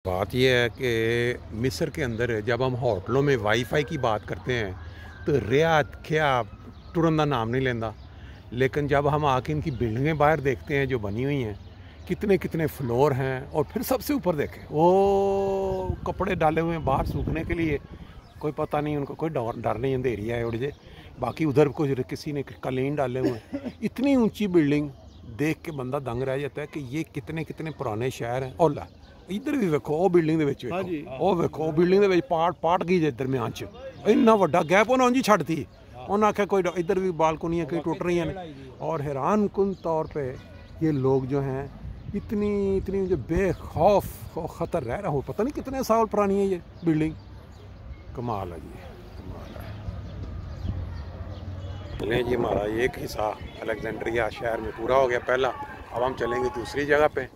बात ये है कि मिस्र के अंदर जब हम होटलों में वाईफाई की बात करते हैं तो रियात क्या टुरन का नाम नहीं लेंदा। लेकिन जब हम आके इनकी बिल्डिंगें बाहर देखते हैं जो बनी हुई हैं, कितने कितने फ्लोर हैं, और फिर सबसे ऊपर देखें वो कपड़े डाले हुए हैं बाहर सूखने के लिए। कोई पता नहीं, उनको कोई डर नहीं, अंधेरी है उड़ जे। बाकी उधर कुछ किसी ने कालीन डाले हुए हैं। इतनी ऊंची बिल्डिंग देख के बंदा दंग रह जाता है कि ये कितने कितने पुराने शहर हैं। और ला इधर भी वेखो, वो बिल्डिंग वो वेखो बिल्डिंग पार्ट गई जे दरम्यान च इन्ना वड्डा गैप उन्हें उंजी छड्डती। उन्हें आख्या कोई इधर भी बालकोनियाँ कहीं टुट रही हैं। और हैरान कुन तौर पे ये लोग जो हैं इतनी इतनी जो बेखौफ और ख़तर रह रहा हो, पता नहीं कितने साल पुरानी है ये बिल्डिंग। कमाल है जी, कमाल है। चलें जी, हमारा एक हिस्सा अलेक्जेंड्रिया शहर में पूरा हो गया पहला। अब हम चलेंगे दूसरी जगह पे।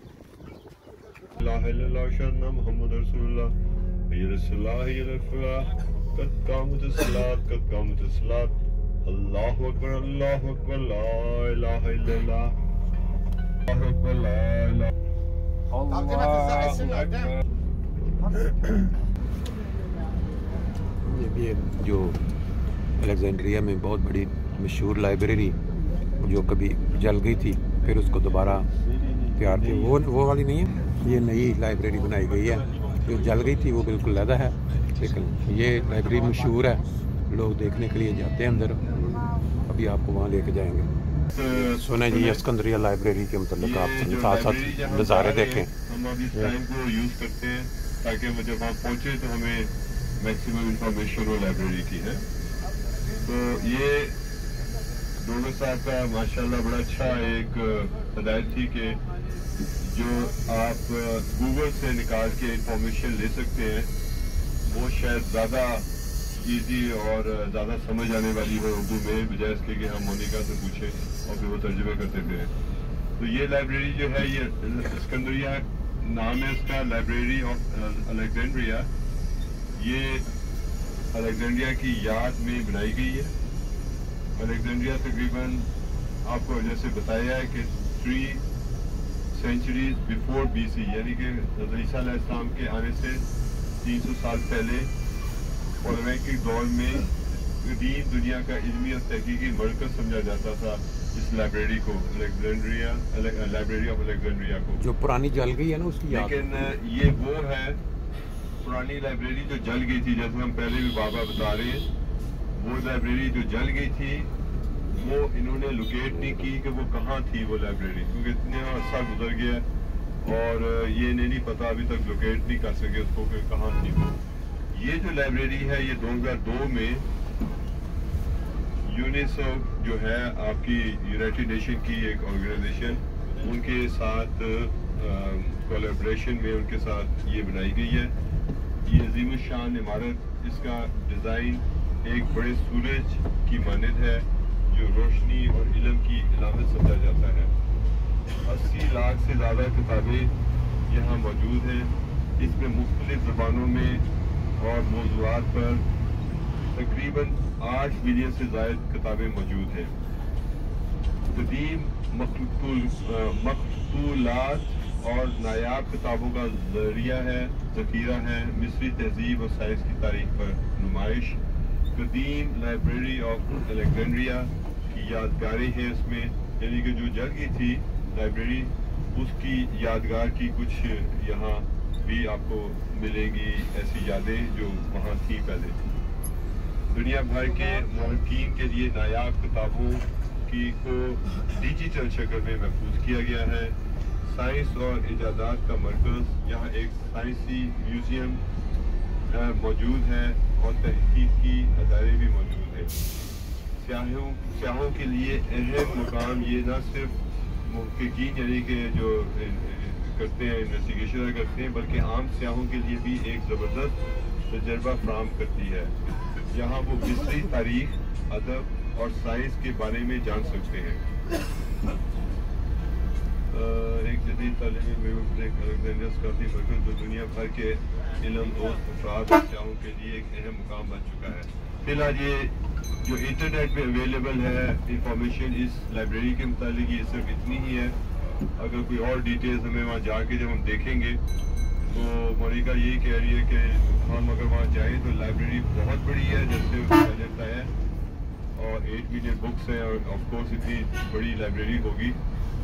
अल्लाहु अकबर अल्लाहु अकबर ला इलाहा इल्लल्लाह अल्लाहु अकबर ला ये भी जो अलेक्जेंड्रिया में बहुत बड़ी मशहूर लाइब्रेरी जो कभी जल गई थी, फिर उसको दोबारा तैयार की। वो वाली नहीं है, ये नई लाइब्रेरी बनाई गई है। जो जल गई थी वो बिल्कुल अलग है, लेकिन ये लाइब्रेरी मशहूर है, लोग देखने के लिए जाते हैं अंदर। अभी आपको वहाँ लेके जाएंगे। सुने जी सिकंदरिया लाइब्रेरी के मतलब आप साथ साथ नज़ारे देखें। हम अभी इस टाइम को यूज़ करते हैं ताकि जब वहाँ पहुँचे तो हमें मैक्सिमम इंफॉर्मेशन वो लाइब्रेरी की है। तो ये दोनों साहब का माशाल्लाह बड़ा अच्छा एक हदायत थी कि जो आप गूगल से निकाल के इंफॉर्मेशन ले सकते हैं वो शायद ज़्यादा इजी और ज़्यादा समझ आने वाली हो उर्दू में, बजाय इसके कि हम मोनिका से पूछें और फिर वो तर्जुमे करते थे। तो ये लाइब्रेरी जो है ये सिकंदरिया नाम है इसका, लाइब्रेरी ऑफ अलेक्जेंड्रिया। ये अलेक्जेंड्रिया की याद में बनाई गई है। अलेक्जेंड्रिया तकरीबन आपको जैसे बताया है कि 3 सेंचुरीज बिफोर BC, यानी कि हज़रत ईसा अलैहिस्सलाम के आने से 300 साल पहले ओलमैकिक दौर में कदीम दुनिया का इल्मी और तहकीकी मरकज़ समझा जाता था इस लाइब्रेरी को, अलेक्जेंड्रिया लाइब्रेरी ऑफ अलेक्जेंड्रिया को, जो पुरानी जल गई है ना उसकी याद। लेकिन ये वो है पुरानी लाइब्रेरी जो जल गई थी, जैसे हम पहले भी बाबा बता रहे हैं। वो लाइब्रेरी जो जल गई थी वो इन्होंने लोकेट नहीं की कि वो कहाँ थी वो लाइब्रेरी, क्योंकि इतने अर्सा गुजर गया और ये नहीं पता अभी तक लोकेट नहीं कर सके उसको कि कहाँ थी वो। ये जो लाइब्रेरी है ये 2002 में यूनेस्को जो है आपकी यूनाइटेड नेशन की एक ऑर्गेनाइजेशन, उनके साथ कोलैबोरेशन में उनके साथ ये बनाई गई है। ये अजीम शान इमारत, इसका डिज़ाइन एक बड़े सूरज की मानद है जो रोशनी और इल्म की इलामत समझा जाता है। 80 लाख से ज़्यादा किताबें यहाँ मौजूद हैं। इसमें मुख्तलिफ ज़बानों में और मौज़ूआत पर तकरीबन 8 मिलियन से ज़ायद किताबें मौजूद हैं। कदीम मखतूलात और नायाब किताबों का ज़रिया है, ज़ख़ीरा है। मिस्री तहज़ीब और साइंस की तारीख पर नुमाइश। कदीम लाइब्रेरी ऑफ अलेक्जेंड्रिया की यादगारें हैं इसमें, यानी कि जो जल गई थी लाइब्रेरी उसकी यादगार की कुछ यहाँ भी आपको मिलेगी, ऐसी यादें जो वहाँ थी पहले। दुनिया भर के मुहक्कीन के लिए नायाब किताबों की को डिजिटल शक्ल में महफूज किया गया है। साइंस और इजादात का मरकज़, यहाँ एक साइंसी म्यूज़ियम मौजूद है और तहकीकी अदारे भी मौजूद हैं। सयाहों के लिए अहम मुकाम ये न सिर्फ मुहक्कीन यानी कि जो करते हैं इन्वेस्टिगेशन करते हैं, बल्कि आम सयाहों के लिए भी एक ज़बरदस्त तजर्बा फराहम करती है। यहाँ वो मिस्री तारीख, अदब और साइंस के बारे में जान सकते हैं। एक जदीद तालीमी काफ़ी मरकज़ जो दुनिया भर के इल्म दोस्त अफराद सयाहों के लिए एक अहम मुकाम बन चुका है। फिलहाल ये जो इंटरनेट पे अवेलेबल है इंफॉर्मेशन इस लाइब्रेरी के मुतालिक ये सिर्फ इतनी ही है। अगर कोई और डिटेल्स हमें वहाँ जाके जब हम देखेंगे तो मोनिका यही कह रही है कि हम अगर वहाँ जाएँ तो लाइब्रेरी बहुत बड़ी है, जैसे पहले बताया, और 8 मिलियन बुक्स हैं और ऑफ कोर्स इतनी बड़ी लाइब्रेरी होगी।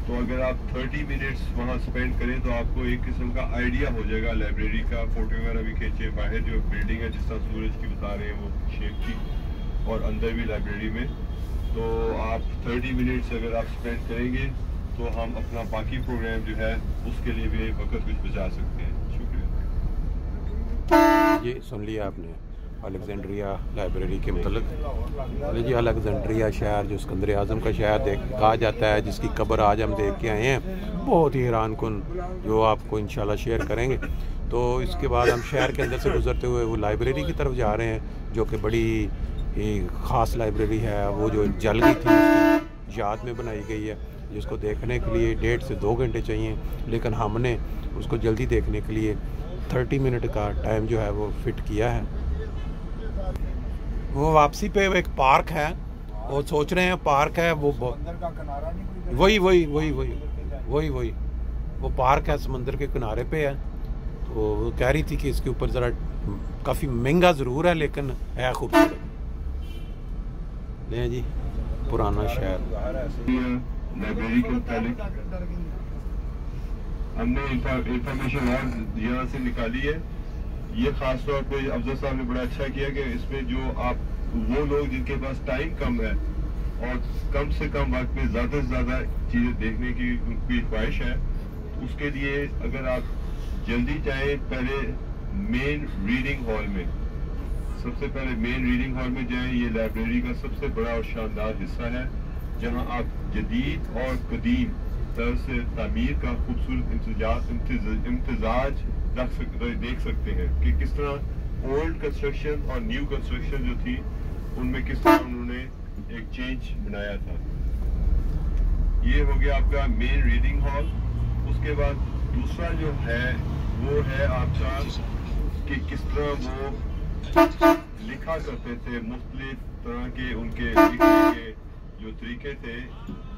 तो अगर आप 30 मिनट्स वहाँ स्पेंड करें तो आपको एक किस्म का आइडिया हो जाएगा लाइब्रेरी का। फ़ोटो वगैरह भी खींचे, बाहर जो बिल्डिंग है जिस तरह सूरज की बता रहे हैं वो शेप की, और अंदर भी लाइब्रेरी में। तो आप 30 मिनट्स अगर आप स्पेंड करेंगे तो हम अपना बाकी प्रोग्राम जो है उसके लिए भी वक्त कुछ बचा सकते हैं। शुक्रिया। ये सुन लिया आपने अलेक्जेंड्रिया लाइब्रेरी के मतलब। जी अलेक्जेंड्रिया शहर जो सिकंदर आज़म का शहर कहा जाता है, जिसकी कब्र आज हम देख के आए हैं, बहुत ही हैरान कुन, जो आपको इंशाल्लाह शेयर करेंगे। तो इसके बाद हम शहर के अंदर से गुजरते हुए वो लाइब्रेरी की तरफ जा रहे हैं, जो कि बड़ी ख़ास लाइब्रेरी है। वो जो जल गई थी उसकी याद में बनाई गई है, जिसको देखने के लिए 1.5 से 2 घंटे चाहिए, लेकिन हमने उसको जल्दी देखने के लिए 30 मिनट का टाइम जो है वो फिट किया है। वो वापसी पे एक पार्क है, वो सोच रहे हैं पार्क है वो वही वो पार्क है, समंदर के किनारे पे है। तो वो कह रही थी कि इसके ऊपर ज़रा काफ़ी महंगा ज़रूर है, लेकिन है खूबसूरत। ले जी पुराना शहर। लाइब्रेरी के मुताबिक हमने इंफॉर्मेशन यहाँ से निकाली है। ये खास तौर पे अफजल साहब ने बड़ा अच्छा किया कि इसमें जो आप वो लोग जिनके पास टाइम कम है और कम से कम वक्त में ज़्यादा से ज़्यादा चीज़ें देखने की उनकी ख्वाहिश है, उसके लिए अगर आप जल्दी जाएं, पहले मेन रीडिंग हॉल में, सबसे पहले मेन रीडिंग हॉल में जाएं। ये लाइब्रेरी का सबसे बड़ा और शानदार हिस्सा है, जहां आप जदीद और कदीम तरह से तामीर का खूबसूरत इम्तजाज देख सकते हैं कि किस तरह ओल्ड कंस्ट्रक्शन और न्यू कंस्ट्रक्शन जो थी उनमें किस तरह उन्होंने एक चेंज बनाया था। ये हो गया आपका मेन रीडिंग हॉल। उसके बाद दूसरा जो है वो है आपका कि किस तरह वो लिखा करते थे, मुख्तलिफ तरह के उनके लिखने के जो तरीके थे।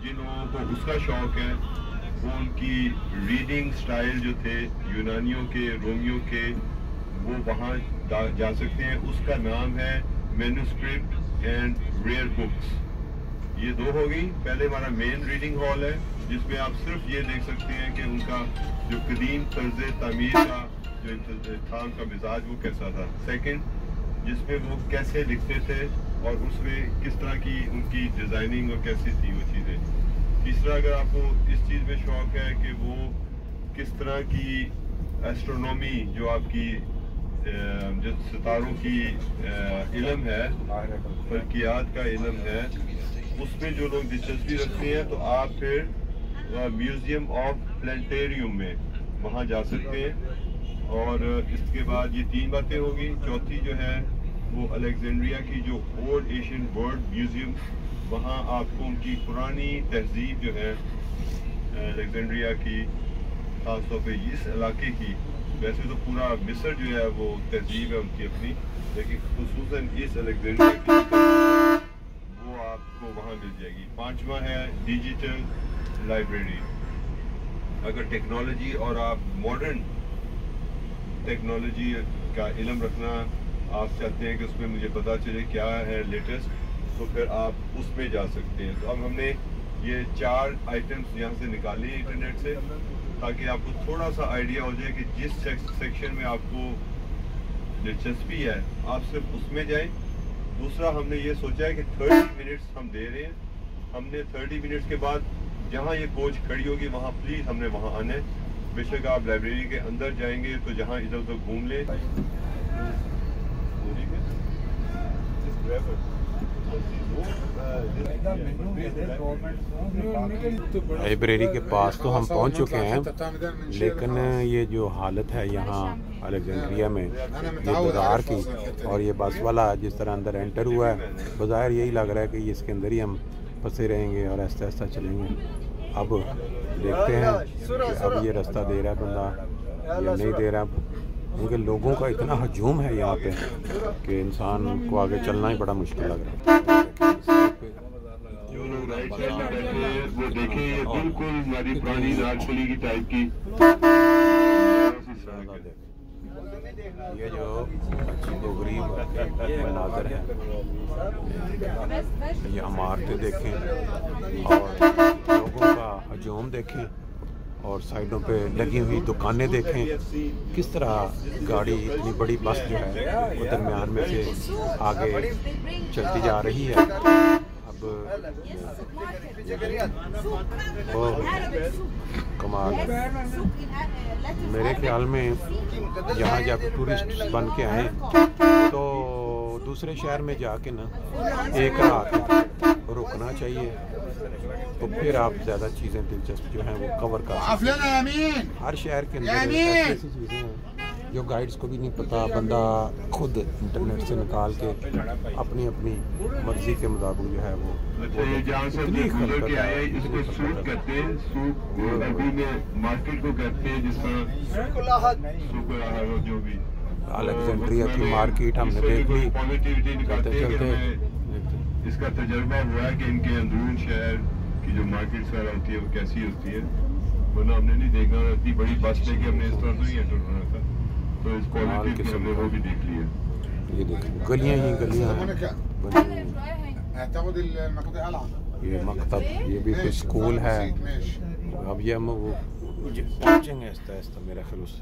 जिन लोगों को उसका शौक है वो उनकी रीडिंग स्टाइल जो थे यूनानियों के, रोमियो के, वो वहाँ जा सकते हैं। उसका नाम है मैन्युस्क्रिप्ट एंड रेयर बुक्स। ये दो हो गई। पहले हमारा मेन रीडिंग हॉल है, जिसमें आप सिर्फ ये देख सकते हैं कि उनका जो कदीम तर्ज तामीर का जो था, उनका मिजाज वो कैसा था। सेकंड, जिसमें वो कैसे लिखते थे और उसमें किस तरह की उनकी डिज़ाइनिंग और कैसी थी वो चीज़ें। तीसरा, अगर आपको इस चीज़ में शौक है कि वो किस तरह की एस्ट्रोनॉमी जो आपकी जो सितारों की इल्म है, फल्कियात का इल्म है, उसमें जो लोग दिलचस्पी रखते हैं तो आप फिर म्यूज़ियम ऑफ प्लानिटेरियम में वहाँ जा सकते हैं। और इसके बाद ये 3 बातें होगी। चौथी जो है वो अलेक्जेंड्रिया की जो ओल्ड एशियन वर्ल्ड म्यूज़ियम, वहाँ आपको उनकी पुरानी तहजीब जो है अलेक्जेंड्रिया की, ख़ास तौर पे इस इलाके की, वैसे तो पूरा मिस्र जो है वो तहजीब है उनकी अपनी, लेकिन खुसूसन इस अलेक्जेंड्रिया की वो आपको वहाँ मिल जाएगी। 5वां है डिजिटल लाइब्रेरी। अगर टेक्नोलॉजी और आप मॉडर्न टेक्नोलॉजी का इल्म रखना आप चाहते हैं कि उसमें मुझे पता चले क्या है लेटेस्ट, तो फिर आप उसमें जा सकते हैं। तो अब हमने ये 4 आइटम्स यहाँ से निकाले इंटरनेट से, ताकि आपको थोड़ा सा आइडिया हो जाए कि जिस सेक्शन में आपको दिलचस्पी है आप सिर्फ उसमें जाएं। दूसरा, हमने ये सोचा है कि 30 मिनट्स हम दे रहे हैं। हमने 30 मिनट्स के बाद जहाँ ये कोच खड़ी होगी वहाँ प्लीज़ हमने वहाँ आना है। बेशक आप लाइब्रेरी के अंदर जाएंगे तो जहाँ इधर उधर घूम लें। लाइब्रेरी के पास तो हम पहुंच चुके हैं, लेकिन ये जो हालत है यहाँ अलेक्जेंड्रिया में ये बाज़ार की, और ये बस वाला जिस तरह अंदर एंटर हुआ है, बाज़ार यही लग रहा है कि इसके अंदर ही हम फंसे रहेंगे और आहिस्ता आहिस्ता चलेंगे। अब देखते हैं कि अब ये रास्ता दे रहा है बंदा या नहीं दे रहा, क्योंकि लोगों का इतना हजूम है यहाँ पे कि इंसान को आगे चलना ही बड़ा मुश्किल लग रहा है। जो लोग राइट साइड में बैठे हैं वो देखें, ये बिल्कुल हमारी पुरानी राजपुरी की टाइप की ये जो अजीबो गरीब मनाज़र है, ये इमारतें देखें और लोगों का हजूम देखें और साइडों पे लगी हुई दुकानें देखें। किस तरह गाड़ी इतनी बड़ी बस जो है वो दरमियान में से आगे चलती जा रही है। अब कमाल है। मेरे ख्याल में यहाँ जब टूरिस्ट बन के आए तो दूसरे शहर में जाके ना एक रात रुकना चाहिए, तो फिर आप ज़्यादा चीज़ें दिलचस्प जो हैं वो कवर कर सकते हैं। हर शहर के अंदर ऐसी चीज़ें हैं जो गाइड्स को भी नहीं पता, बंदा खुद इंटरनेट से निकाल के अपनी अपनी मर्जी के मुताबिक जो है वो अलेक्जेंड्रिया की मार्केट हमने देख ली चलते चलते। इसका तजर्बा हुआ है कि इनके अंदरून शहर की जो मार्केट वगैरह होती है वो कैसी होती है, वरना हमने नहीं देखा। इतनी बड़ी बस लेके हमने इस तरह नहीं एंटर होना था, तो इस क्वालिटी की हमने वो भी देख लिया। ये देखिए गलियाँ ही गलियाँ, ये मकतब, ये भी कोई स्कूल है। अब ये हम वो पहुँचेंगे आहिस्ता आहिस्ता मेरा ख्याल से।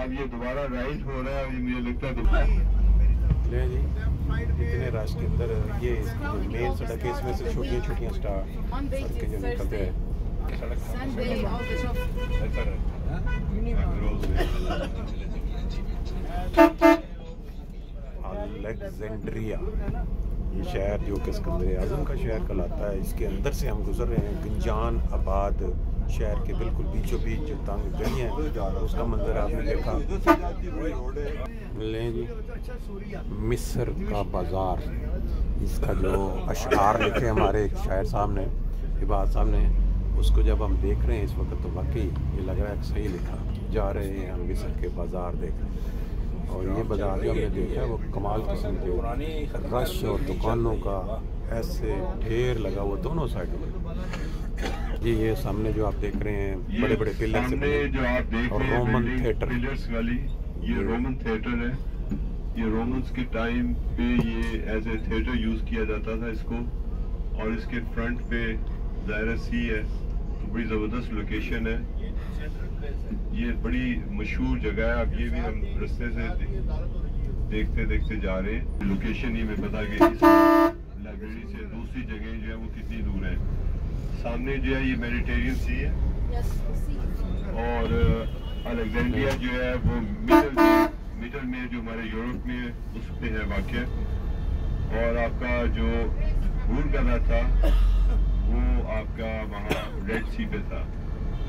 अब ये दोबारा राइड हो रहा है, मुझे लगता है ले जी इतने रश के अंदर ये मेन सड़क है, इसमें से छोटियाँ छोटियाँ सड़कें जो निकलते हैं। अलेक्जेंड्रिया ये शहर जो कि सिकंदर आज़म का शहर कहलाता है, इसके अंदर से हम गुजर रहे हैं। गंजान आबाद शहर के बिल्कुल बीचों बीच जो तंग गलियाँ हैं उसका मंजर आपने देखा। लें जी मिस्र का बाज़ार, इसका जो अशआर लिखे हमारे शायर साहब ने, इबाद साहब ने, उसको जब हम देख रहे हैं इस वक्त तो वाकई ये लग रहा है कि सही लिखा। जा रहे हैं हम मिस्र के बाज़ार देख रहे हैं और ये बाज़ार जो हमने देखा है वो कमाल किस्म के रश और दुकानों का ऐसे ढेर लगा हुआ दोनों साइडों में। ये सामने जो आप देख रहे हैं बड़े बड़े पिलर से बने जो आप देख और रहे हैं रोमन थिएटर पिलर्स वाली, ये रोमन थिएटर है। ये रोमन्स के टाइम पे ये एज ए थिएटर यूज किया जाता था इसको, और इसके फ्रंट पे ज़ाहिर सी है, तो बड़ी ज़बरदस्त लोकेशन है। ये बड़ी मशहूर जगह है। अब ये भी हम रास्ते से देखते देखते जा रहे हैं। लोकेशन ही में पता कि इस लाइब्रेरी से दूसरी जगह जो है वो कितनी दूर है। सामने जो है ये मेडिटेरियन सी है और अलेक्जेंड्रिया जो है वो मिडल में जो हमारे यूरोप में उस पे है वाक़या। और आपका जो हूरगदा था वो आपका वहाँ रेड सी पे था।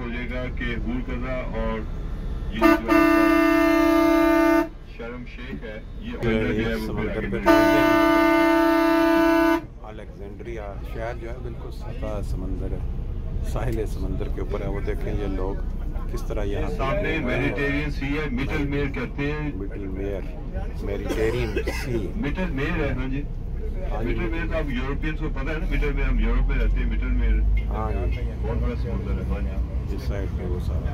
हो जाएगा कि हूरगदा और ये जो शर्म शेख है ये समंदर पे अलेक्जेंड्रिया शहर जो है बिल्कुल सतह समंदर है, साहिल समंदर के ऊपर है। वो देखें ये लोग किस तरह यहाँ सामने मेडिटेरियन सी है, मिडल मेयर कहते हैं। मिडल मेयर मेडिटेरियन सी मिडल मेयर है। हाँ जी, मिडल मेयर तो आप यूरोपियंस को पता है ना, मिडल में हम यूरोप में रहते हैं। मिडल मेयर हाँ जी बहुत बड़ा समुद्र है। हाँ जी इस साइड पे वो सारा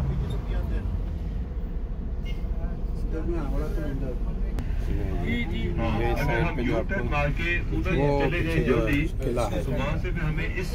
ये साइड पे जो आपको मार के उधर वो चले गए पीछे जो जल्दी, किला है तो वहाँ से फिर हमें इस